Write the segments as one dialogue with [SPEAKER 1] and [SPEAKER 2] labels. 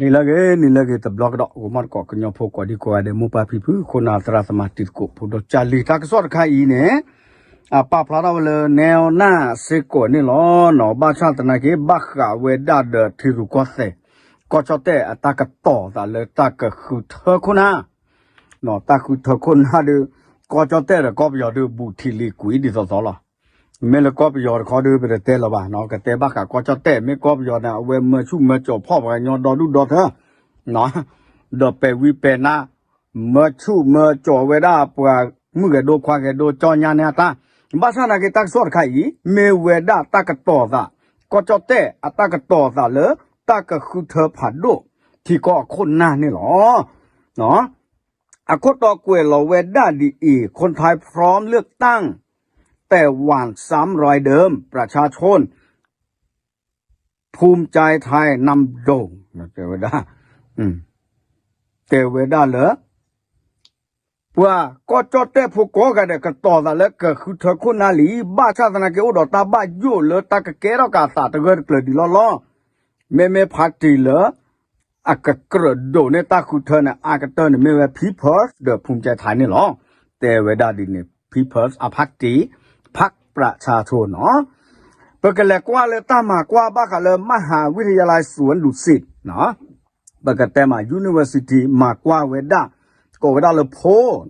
[SPEAKER 1] Nilage the block dog woman cock in your poke or the coa de mupa people, Kona Trasamatisco, Pudo Charlie Taksor Kaine, a papla neo na seco nilo, no bachatanaki, baka, where that the Tirucose, Cochote, attack a to, the letaka hoot hercona, no taku tokun hadu, Cochote, a copy of the booty liquid is all. ไม่ละก็ไปยอดเขาดูไปเตะละบ้าเนาะก็เตะบ้าก็จะเตะไม่ก็ไปยอดนะเวเมื่อชุ่มเมื่อจบพ่อไปยอดดอดูดอเถอะเนาะดอไปวิเปนะเมื่อชุ่มเมื่อจบเวลาปวดมือก็โดควาก็โดจอยาเนี่ยตาบ้านนั้นก็ตักสอดไข่เมื่อเวลาตักต่อซะก็จะเตะตักต่อซะเลยตักคือเธอผัดดูที่ก็คนหน้านี่หรอเนาะอะก็ต่อเกวเราเวลาดีคนไทยพร้อมเลือกตั้งแต่หวาน300เดิมประชาชนภูมิใจไทยนำโด่งนะเทวดาเทวดาเหรอว่าก็จอดแต่ผู้ก่อกันก็ต่อซะแล้วก็คือเธอคนนาลีบ้าชาตินาเกอุดตาบ้าอยู่เลยตากะแกเรากาสาตะเกิดเกิดดีล้อแม่พาร์ตี้เหรออากะกระโดเนี่ยตาคือเธอเนี่ยอากะเตอเนี่ยไม่ว่า people เดอภูมิใจไทยนี่หรอเทวดาดิเนี่ย people อพาร์ตี้พักประชาชนเนาะเปิดกันแล้วกว่าเลยตามมากว่าบ้ากันเลยมหาวิทยาลัยสวนดุสิตเนาะเปิดกันแต่มา University มากว่าเวดาก็เวดาเลยโพ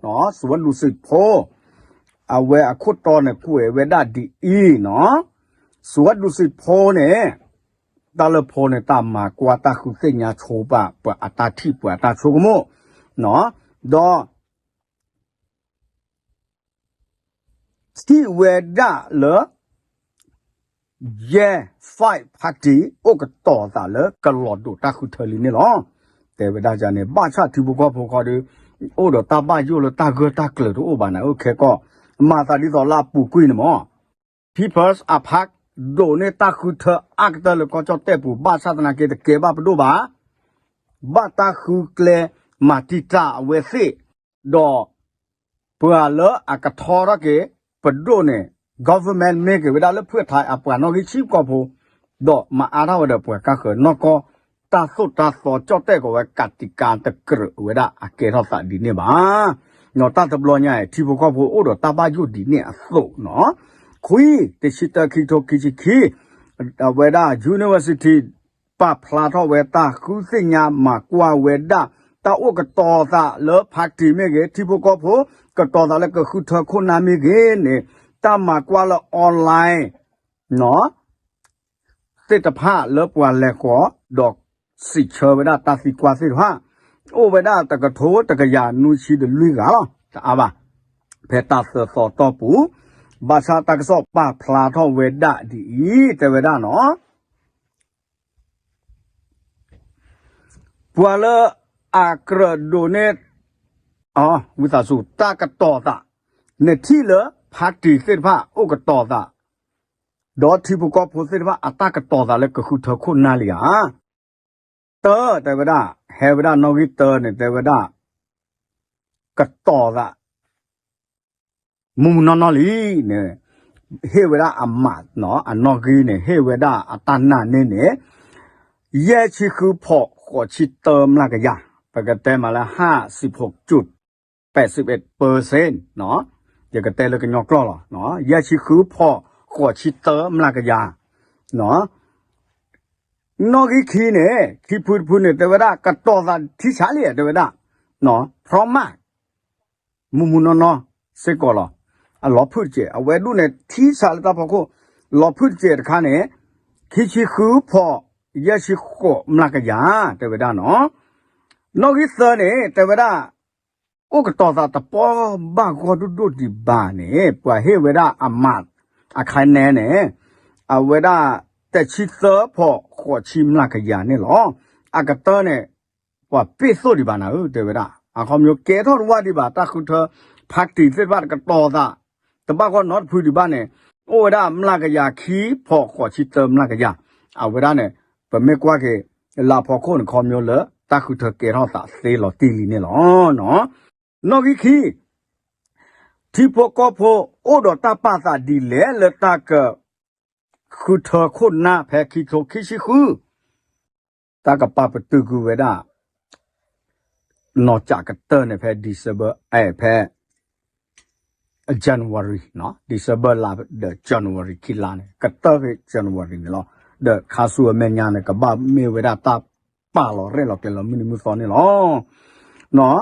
[SPEAKER 1] เนาะสวนดุสิตโพเอาเวอคุดตอนเนี่ยกูเวดาดีเนาะสวนดุสิตโพเนี่ยตาเลยโพเนี่ยตามมากว่าตาคือเสียงโชบะเปิดอัตราที่เปิดอัตราโชกโมเนาะดอที่เวดาเหรอเย่ไฟพักดีโอ้ก็ต่อซะเลยก็หลอดดูตาคือเธอลีนี่หรอแต่เวดาจะเนี่ยบ้าชาติบุกพวกเขาดูโอ้ดอตาบ้าอยู่เลยตาเกตาเกลือโอ้บ้านนะโอเคก็มาตาดีต่อลาปูกุยนะมั้ง People's อาพักโดเนี่ยตาคือเธออักตะเลยก็จะเตะปูบ้าชาตินาเกตเก็บบ้าไปดูบ้าตาคือเกลมาติตาเวสิดอเพื่อเลยอากาศทอระเกปดโดเนี่ย government เมกเวลาเลือกเพื่อไทยอาปานอกชีพก็พูดอกมาอาราวเดปวยก็คือนอกก็ตาสุดตาสอจอดแต่ก็ว่ากติกาตะกระเวลาอาเกทอสัดีเนี่ยบ้านอตาตะบลอเนี่ยที่พวกก็พูโอ้ดอตาบ้าอยู่ดีเนี่ยสุเนาะคุยติชิตาคิโตคิจิคิเวลา University ป้าพลาทอเวตาคือสิ่งยามากว่าเวลาตาโอ้ก็ต่อซะเลิกพักที่เมกที่พวกก็พูก็ต่อซะแล้วก็คือเธอคนนั้นเมกเนี่ยตามากว่าละออนไลน์เนาะเศรษฐภาพเลิกว่าแล้วก็ดอกสิเชอเวลาตาสิกว่าสิว่าโอ้เวลาตะกะโถตะกะยานูชีเดลุยกะล่ะตาบ่าเพตาเสอสอตอปูบาชาตะกะสอป้าพลาทอเวดาดีแต่เวดาเนาะปัวละอากระโดเนตวิตาสุตากะต่อตะเนที่เหลือพักที่เส้นผ้าโอ้ก็ต่อซะดอที่พวกก็พูดเส้นผ้าอัตตาก็ต่อซะแล้วก็คือเธอคนนั่นเลยเตอแต่เวลาเฮเวลานอกิเตอเนี่ยแต่เวลาก็ต่อซะมุมนอนลีเนี่ยเฮเวลาอามาเนาะอันนอกีเนี่ยเฮเวลาอัตนาเนี่ยแย่ชิคือพอขอชิเติมละก็ยาปกติมาละ56.81%เนาะอย่าก็แต่เลยก็ยอกล้อล่ะเนาะยาชิคือพอขอชิเติมละก็ยาเนาะนอกิคีเนี่ยที่พูดเนี่ยแต่เวลาก็ต่อซะที่ชาลีแต่เวลาเนาะพร้อมมากมุนเนาะเสกก็ล่ะหลอพูดเจเอาไว้ดูเนี่ยที่ชาลีตาพอก็หลอพูดเจคันเนี่ยคิชิคือพอยาชิขอมละก็ยาแต่เวลาเนาะนอกิเซเนี่ยแต่เวลาโอ้ก็ต่อซะตะปอบ้าก็ดุดิบ้าเนี่ยป่วยเฮเวลาอามาอาคายแน่เนี่ยเอาเวลาแต่ชิเซอพอขอชิมละก็ยาเนี่ยหรออากาเตอเนี่ยว่าเปิดสุดดิบ้านะแต่เวลาเขามีเกทอดว่าดิบ้าตาคือเธอพักที่เสร็จบ้านก็ต่อซะแต่บ้าก็นอตพูดดิบ้าเนี่ยโอ้เวลามละก็ยาขี้พอขอชิเติมละก็ยาเอาเวลาเนี่ยเป็นไม่กว่าเกลาพอคนเขามีเลยตาคือเธอเกทอดซะเซลตีลีเนี่ยหรอเนาะนอกิคีที่พวกก็พอโอ้ดอตาป้าซาดีเลยตากคือเธอคนหน้าแพ้คิโตคิชิคือ ตากปาปตุกูเวดานอกจากกเตอร์ในแพ้ดิเซเบอร์แพ้ January เนาะ December ลาเดอ January คิดลาเนี่ยกเตอร์ January เนี่ยเนาะเดอคาซัวเมญาเนี่ยกับบ้าเมเวดาตาป่าหล่อเร่หล่อเกลมินิมุสอนเนี่ยเนาะ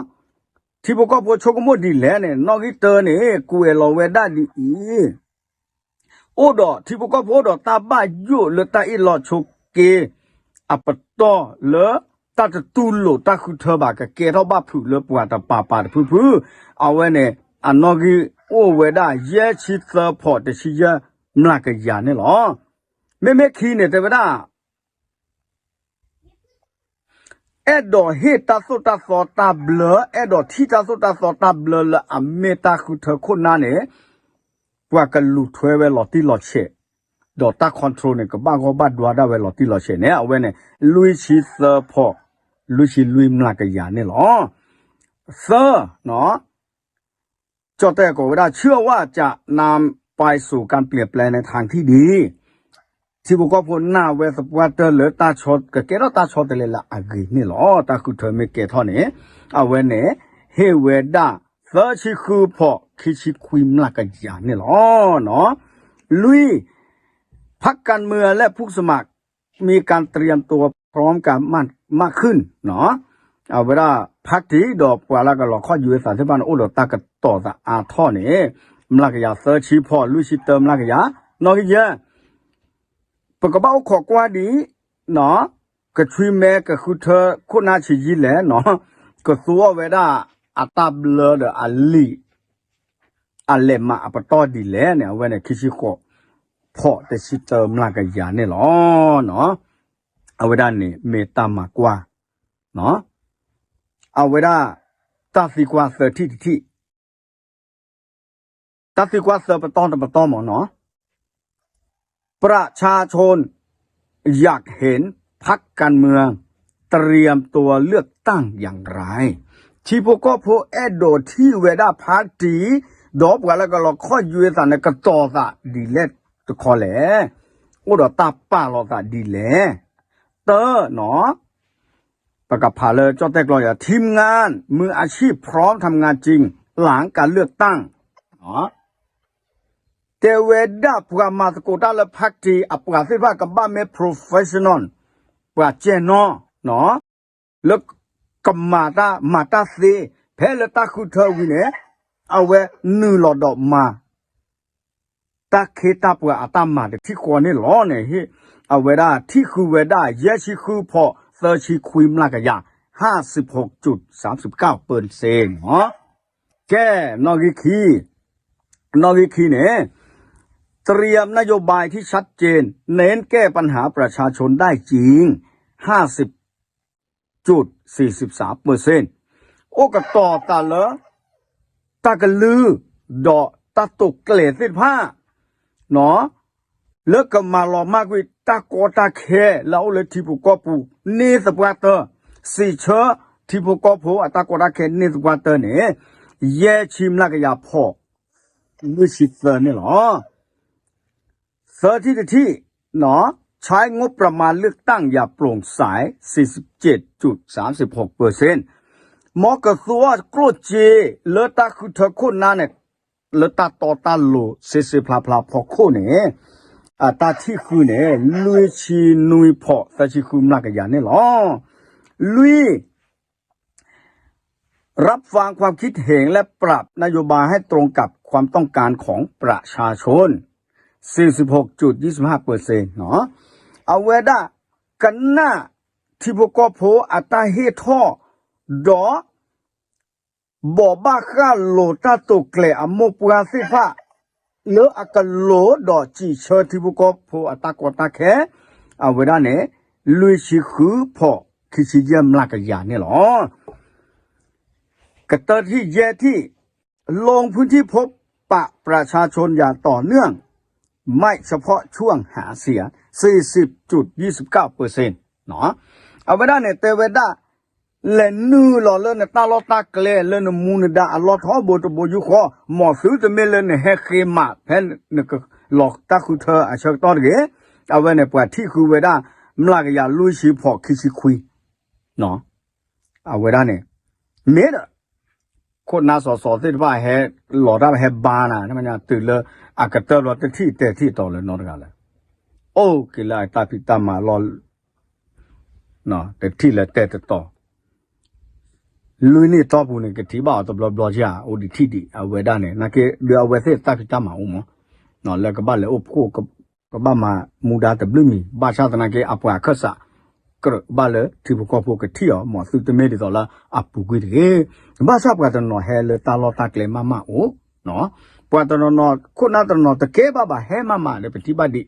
[SPEAKER 1] ที่พวกก็พอชกมดดีแล้วเนี่ยนอกจากเตอร์เนี่ยกูเอลเวดาดีโอ้ดอที่พวกก็พอดอตาบ้าอยู่เลตาอีหล่อชกเกอัปตอเลตาจะตูโลตาคือเธอบากเกเท่าบ้าผือเลปวดตาป่าพื้เอาไว้เนี่ยอันนอกจากโอ้เวดาเยชิตพอแต่ชิยะมลากยาเนี่ยหรอไม่ขี้เนี่ยแต่เวดาเอ็ดดอเฮตาสุตาสอตาเบลเอ็ดดอที่ตาสุตาสอตาเบลละอเมตาคือเธอคนนั้นเนี่ยว่ากันลุถวยเวลอที่หลอดเชดอตาคอนโทรลเนี่ยก็บ้าก็บ้าดัวได้เวลอที่หลอดเชเนี่ยเอาไว้เนี่ยลุยชิเซอร์พอลุยมลากยาเนี่ยหรอเซอร์เนาะจอแต่ก็เวลาเชื่อว่าจะนำไปสู่การเปลี่ยนแปลงในทางที่ดีที่บอกว่าพหน้าเวสปวาเตอร์หรือตาชดก็เกล้าตาชดเลยละอากีนี่หรอตาคือเธอไม่เกท่อเนี่ยเอาไว้เนี่ยเฮเวดาเซอร์ชิคือพอคิชิคุยมลากยานี่หรอเนาะลุยพักการเมืองและผู้สมัครมีการเตรียมตัวพร้อมกันมากขึ้นเนาะเอาเวลาพักที่ดอกว่าแล้วก็หลอกข้ออยู่ในสารที่บ้านโอ้ดอกตาก็ต่อซะอาท่อเนี่ยมลากยาเซอร์ชิพอลุยชิเติมมลากยานอกจากเยอะปกบ้าขอกว่าดีเนาะก็ช่วยแม่ก็คือเธอคนน่าชียิแหละเนาะก็สัวเวดาอัตาเบลเดอลีอัลเลมาอัปตอดีแหละเนี่ยเว้เนี่ยคิชิโคพอแต่ชิเติมลากยาเนี่ยหรอเนาะเอาเวดานี่เมตามากว่าเนาะเอาเวดาตาสิกว่าเซอร์ที่ตาสิกว่าเซอร์ปตอนหมอเนาะประชาชนอยากเห็นพรรคการเมืองเตรียมตัวเลือกตั้งอย่างไรที่พวกก็พวกแอดโดที่เวดาพาร์ตี้ดอบกันแล้วก็เราข้อยูเอสันในกระต่อซะดีเล็ดตะคอแหล่โอ้ดอตาป้าเราซะดีแหล่เตอเนาะประกาศผ่าเลยเจ้าแต่กลอยทีมงานมืออาชีพพร้อมทำงานจริงหลังการเลือกตั้งเนาะแต่เวดาพวกมาสกุตาและพักที่อัปกาศิว่ากับบ้านเมโปรเฟชชั่นอลว่าเจนเนาะแล้วกับมาตาซีเพลตาคุเทวิเนี่ยเอาไว้นูหลอดอกมาตาเคตาปวดอาตามาที่ควรนี่ล้อเนี่ยเฮเอาเวดาที่คือเวดาเยชิคือพอเซอร์ชิคุยมลากยา56.39%เนาะแกนอกิคีเนี่ยเตรียมนโยบายที่ชัดเจนเน้นแก้ปัญหาประชาชนได้จริง 50.43% โอ้กะต่อตาเลตากะลือดอตาตกเกลสิผ้าเนาะเลิกกันมาหลอมากวิตาโกตาเคแล้วเลยที่ผู้ก็ปูนี่สปวาเตอร์สีเชอที่ผู้ก็ปูตาโกตาเคนี่สปวาเตอร์เนี่ยแย่ชิมลากยาพอมือชิดเซอร์นี่หรอเซอร์ที่เนาะใช้งบประมาณเลือกตั้งอย่าโปร่งใส 47.36% หมอกระทรวงกรดเจเลตาคือเธอคนนั้นเนี่ยเลตาต่อตาโลเซพลาพอโคเนี่ยตาที่คือเนี่ยลุยชีนุยพอตาที่คือมลากยาเนี่ยหรอลุยรับฟังความคิดเห็นและปรับนโยบายให้ตรงกับความต้องการของประชาชน 46.25% เนาะเอาเวดากันหน้าที่พวกก็โพอัตาเฮท่อดอบ่บ้าข้าโลตาตกเกลอโมปวาสิฟ้าเลออากาโลดอจีเชอที่พวกก็โพอัตากอตาแคเอาเวดาเนี่ยลุยชิคือพอคิชิเยมลากยาเนี่ยหรอกระเตอที่เยที่ลงพื้นที่พบปะประชาชนอย่างต่อเนื่องไม่เฉพาะช่วงหาเสียง 40.29% เนาะเอาไว้ได้เนี่ยเตเวดาเลนูหล่อเล่นตาลอตาเกลเล่นมูนดาลอทอโบตโบยุคอหมอซื้อจะไม่เล่นเฮเคมาเพนนึกหลอกตาคือเธออาชตอนเกเอาไว้เนี่ยปว่าที่คือเวดา မလာကရလူရှိဖို့ခိရှိခွေနော်အဝဲရနေမဲတော့ခုနာစောတဲ့ဘာဟဲလော်တာဟဲဘာနာနမညာတူလအကတော်တော့တတိတော်လဲနော်တကလည်းအိုးကလာတာပိတမလောနော်တတိလက်တဲ့တော်လူနေတော့ဘူးနေကတိပါတော့ဘလောကြအိုဒီတိအဝဲရနေနကေလွအဝဲတဲ့တာပိတမဦးမနော်လက်ကဘာလဲအိုဖို့ကဘာမှာမူဒါတဘလူမီဘာသာတနာကေအပွားခဆာကရဘာလဲဒီဘကောဖို့ကတိောမောသုတမဲဒီတော့လာအပူကွေတဲ့ဘာသာပွားတနော်ဟဲလေတာလောတာကလေမမအိုနော်ပွားတနော်ခုနတနော်တကဲဘာဟဲမမလေပတိပတ်ဒီ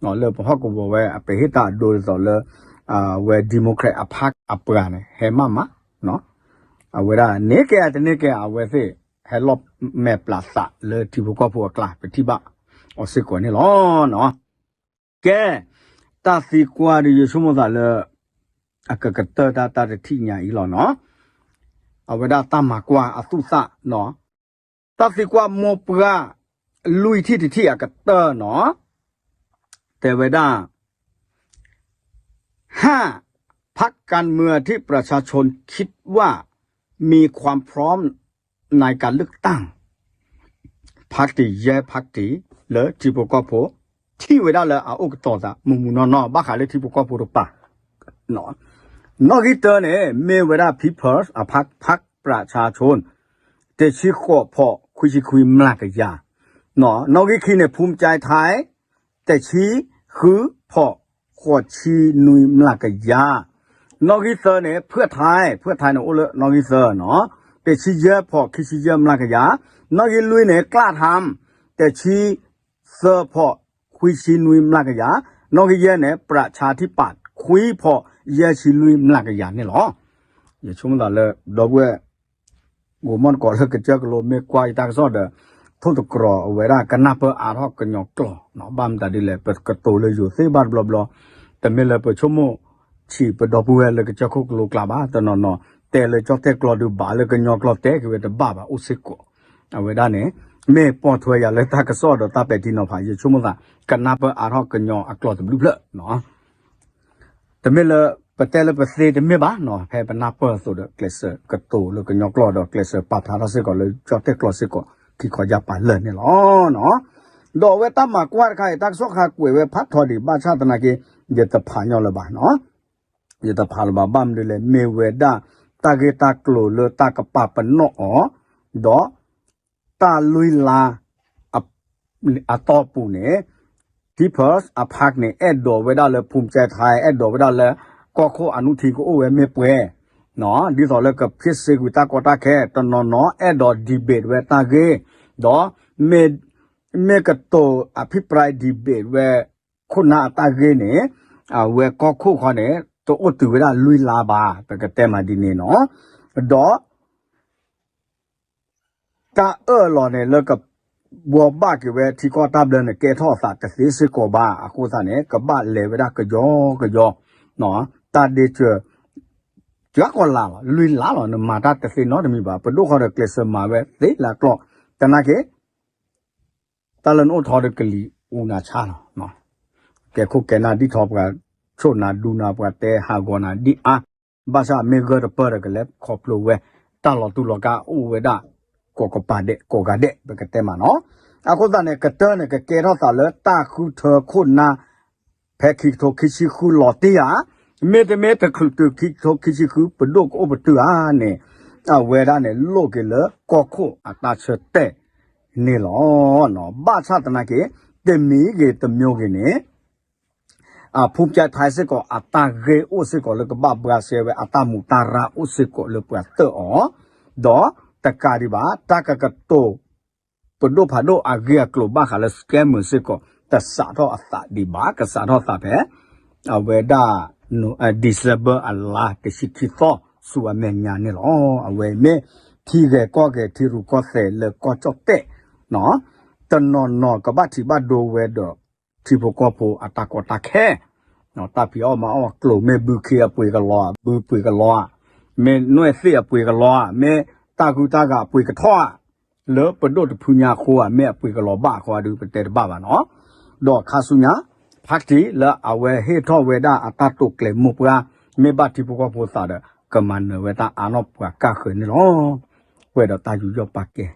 [SPEAKER 1] နော်လေဘဟကဘောဝဲအပေဟတာဒိုဆိုလေဝဲဒီမိုကရက်အဖက်အပရာနေဟဲမမနော်အဝဲရနေကဲတနေကဲအဝဲစေဟဲလော့မဲပလတ်စာလေဒီဘကောဖို့ကလာပတိပတ်အစစ်ကိုနေလောနော်ကဲတာစီကွာဒီရစုမသာလေအကကတတာတတိညာဤလောနော်အဝဒတမကွာအသုစနော်တာစီကွာမောပရာလူတီအကတနော်แต่เวลา5พรรคการเมืองที่ประชาชนคิดว่ามีความพร้อมในการเลือกตั้งพรรคที่แย่พรรคที่เลอที่ประกอบที่เวลาเลยเอาอุกต่อซะมุมนอบ้าขาเลยที่ประกอบปะเนาะนอกจากนี้มีเวลา People's พรรคประชาชนแต่ชี้ข้อพอคุยมากกว่าเนาะนอกจากนี้ภูมิใจไทยแต่ชี้คือพอขวดชี้นุยมากกว่านอกจากนี้เพื่อไทยเนาะโอ้เลยนอกจากเนาะแต่ชี้เยอะพอชี้เยอะมากกว่านอกจากลุยเนี่ยกล้าทำแต่ชี้เสือพอคุยชี้นุยมากกว่านอกจากเนี่ยประชาธิปัตย์คุยพอเยอะชี้ลุยมากกว่านี่หรออย่าชมตาเลยดอกเว้กูมันก่อนเลยก็เจอกันโลเมกว่าอีตากซอดทุกกรอเวลากันนับอาทอกกันยอกกลอเนาะบ้ามตาดิเลยเปิดกระตูเลยอยู่ซีบาร์บลอแต่เมื่อเลยเปิดชั่วโมงฉีเปิดดอกบัวเลยก็เจอคุกโลกลาบ้าแต่นอแต่เลยจอกแต่กลอดูบ้าเลยก็ยอกกลอแต่คือแต่บ้าอุสิโกเอาเวลาเนี่ยเมื่อปอถวยอย่าเลยตากซอดตาเป็ดที่นอพายชั่วโมงละกันนับอาทอกกันยอกกลอตบลูเพลเนาะแต่เมื่อเลยปะแต่ละปะเสแต่ไม่บ้าเนาะแพ้ปะนับสุดเกลเซอร์กระตูแล้วก็ยอกกลอดอกเกลเซอร์ปัดทาราสิก่อนเลยจอกแต่กลอสิก่อนที่ขอยับไปเลยเนี่ยหรอเนาะดอกเวตามากวาดใครตักซอกหากวยเวพัดทอดีบ้าชาตนากีเยตผานยอละบ้าเนาะเยตผาละบ้าบ้ามเลยเมเวดาตาเกตากลัวเลยตากระปาปนเนาะดอตาลุยลาอะตอปูเนี่ยที่เพิร์สอะพักเนี่ยแอดดอเวดาเลยภูมิใจไทยแอดดอเวดาเลยก็โคอนุทีก็โอเวเมเปเนาะดีต่อเลยกับพิเศษวิตากอตาแค่ตอนนอแอดดอดีเบตเวตาเกดอเมกโตอภิปรายดีเบตเวคุณาตาเกเนี่ยเวก็คู่เขาเนี่ยตัวอุตุเวลาลุยลาบาแต่ก็เต็มมาดีเนี่ยเนาะดอตาหล่อเนี่ยแล้วกับบัวบ้ากี่เวที่ก็ตาเดินเนี่ยแกท่อสัตว์แต่สีสิกบ้าอากูสันเนี่ยกับบ้านเลยเวลาก็ยอเนาะตาเดเจอจักก็ลาลุยลาเนี่ยมาตาแต่สีน้อยมีบ้าประตูเขาเด็กเกลเซมาเวสิละกลอแต่นั่นแค่ตาเล่นโอทอเด็กกลีอูนาชาเนาะแกคุกแกนาดิทอบกับโชนาดูนาปกับแต่หากอนาดิภาษาเมเกอร์เปอร์ก็เลยขอบลูเวตาหลอตุลกาอูเวดาก็ปาเดก็กาเดเป็นกันเต็มเนาะอากูตาเนี่ยกระเตอเนี่ยกเกท่าตาเลยตาคูเธอคุณนาแพ้คิกโทคิชิคูหลอตีอ่ะเมตคือตัวคิกโทคิชิคูเป็นโลกโอปตัวเนี่ยเวดาเนี่ยโลกเลยก็คู่อัตราเฉลี่ยนี่หรอเนาะบ้าชาตินาเกเตมีเกตมีเกเนี่ยภูมิใจไทยสิก็อัตราเกอุสิก็เลยก็บ้าบราเซเวอัตรามุตาราอุสิก็เลยเปิดเตอดอตะการิบาตากะกะโตปดโดผาโดอาเกียกลบ้าขาลสแกมสิก็แต่สาทออัตดิบากะสาทอสาเพเวดาโนdisable Allah ตสิคิโตสุอเมญานี่หรอเวเมที่แกก็แกที่รู้ก็เสเลก็จบเตเนาะตนนก็บ้าที่บ้าโดเวดที่พวกก็ผู้อัตากตาแค่เนาะตาพี่ออกมากลุ่มเมบุเคียปุยกะลอบุปุยกะลอเมหน่วยเสียปุยกะลอเมตากูตากะปุยกะท่อเลอปะโดดพุญญาโคแม่ปุยกะลอบ้าขวาดูเป็นเตบ้าเนาะดอกคาสุญญา party la awe he tho weda atato kle mupra me ba ti poko pho sa de kaman weda anop ka khe ni lo weda ta yu yo pa ke